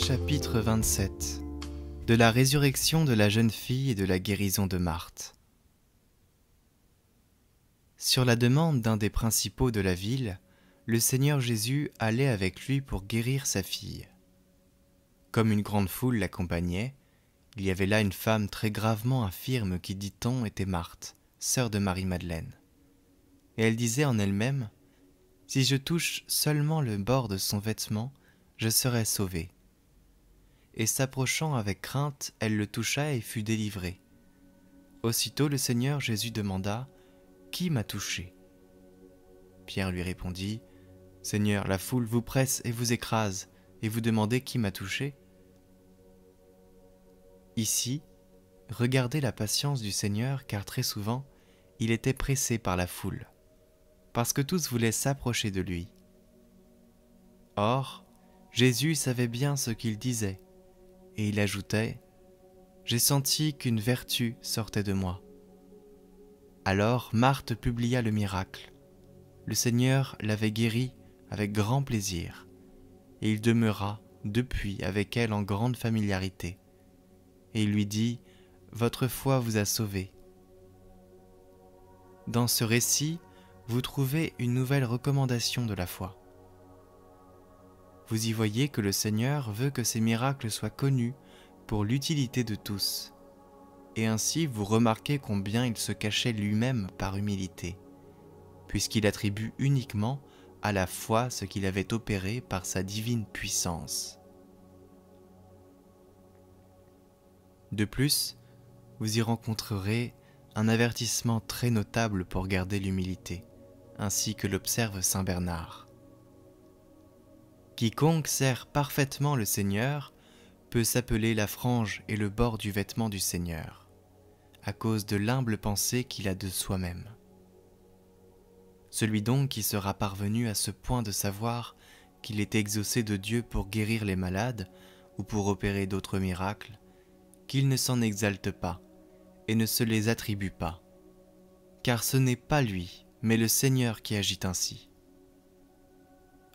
Chapitre 27. De la résurrection de la jeune fille et de la guérison de Marthe. Sur la demande d'un des principaux de la ville, le Seigneur Jésus allait avec lui pour guérir sa fille. Comme une grande foule l'accompagnait, il y avait là une femme très gravement infirme qui, dit-on, était Marthe, sœur de Marie-Madeleine. Et elle disait en elle-même : « Si je touche seulement le bord de son vêtement, je serai sauvée. » Et s'approchant avec crainte, elle le toucha et fut délivrée. Aussitôt le Seigneur Jésus demanda : « Qui m'a touché ?» Pierre lui répondit : « Seigneur, la foule vous presse et vous écrase, et vous demandez qui m'a touché ?» Ici, regardez la patience du Seigneur, car très souvent, il était pressé par la foule, parce que tous voulaient s'approcher de lui. Or, Jésus savait bien ce qu'il disait, et il ajoutait : « J'ai senti qu'une vertu sortait de moi. » Alors Marthe publia le miracle. Le Seigneur l'avait guérie avec grand plaisir, et il demeura depuis avec elle en grande familiarité. Et il lui dit : « Votre foi vous a sauvée. » Dans ce récit, vous trouvez une nouvelle recommandation de la foi. Vous y voyez que le Seigneur veut que ces miracles soient connus pour l'utilité de tous, et ainsi vous remarquez combien il se cachait lui-même par humilité, puisqu'il attribue uniquement à la foi ce qu'il avait opéré par sa divine puissance. De plus, vous y rencontrerez un avertissement très notable pour garder l'humilité, ainsi que l'observe saint Bernard. Quiconque sert parfaitement le Seigneur peut s'appeler la frange et le bord du vêtement du Seigneur, à cause de l'humble pensée qu'il a de soi-même. Celui donc qui sera parvenu à ce point de savoir qu'il est exaucé de Dieu pour guérir les malades ou pour opérer d'autres miracles, qu'il ne s'en exalte pas et ne se les attribue pas, car ce n'est pas lui, mais le Seigneur qui agit ainsi.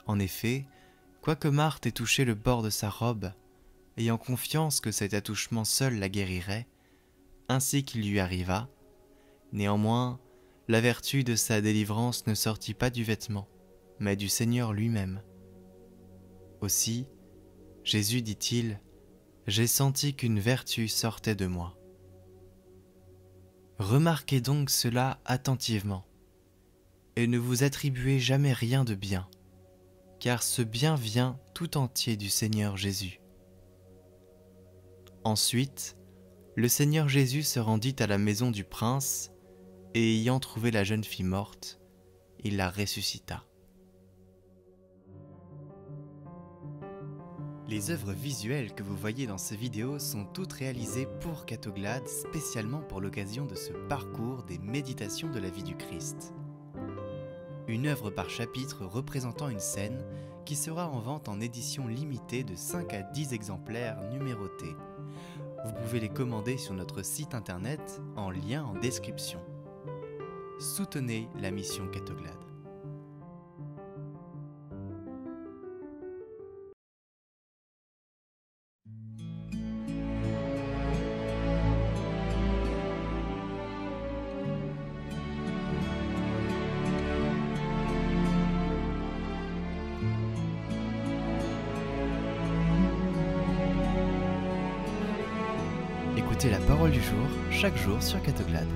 En effet, quoique Marthe ait touché le bord de sa robe, ayant confiance que cet attouchement seul la guérirait, ainsi qu'il lui arriva, néanmoins, la vertu de sa délivrance ne sortit pas du vêtement, mais du Seigneur lui-même. Aussi, Jésus dit-il : « J'ai senti qu'une vertu sortait de moi. » Remarquez donc cela attentivement, et ne vous attribuez jamais rien de bien, car ce bien vient tout entier du Seigneur Jésus. Ensuite, le Seigneur Jésus se rendit à la maison du prince, et ayant trouvé la jeune fille morte, il la ressuscita. Les œuvres visuelles que vous voyez dans ces vidéos sont toutes réalisées pour Catoglade, spécialement pour l'occasion de ce parcours des méditations de la vie du Christ. Une œuvre par chapitre représentant une scène qui sera en vente en édition limitée de 5 à 10 exemplaires numérotés. Vous pouvez les commander sur notre site internet en lien en description. Soutenez la mission Catoglade. Écoutez la parole du jour, chaque jour sur Catoglade.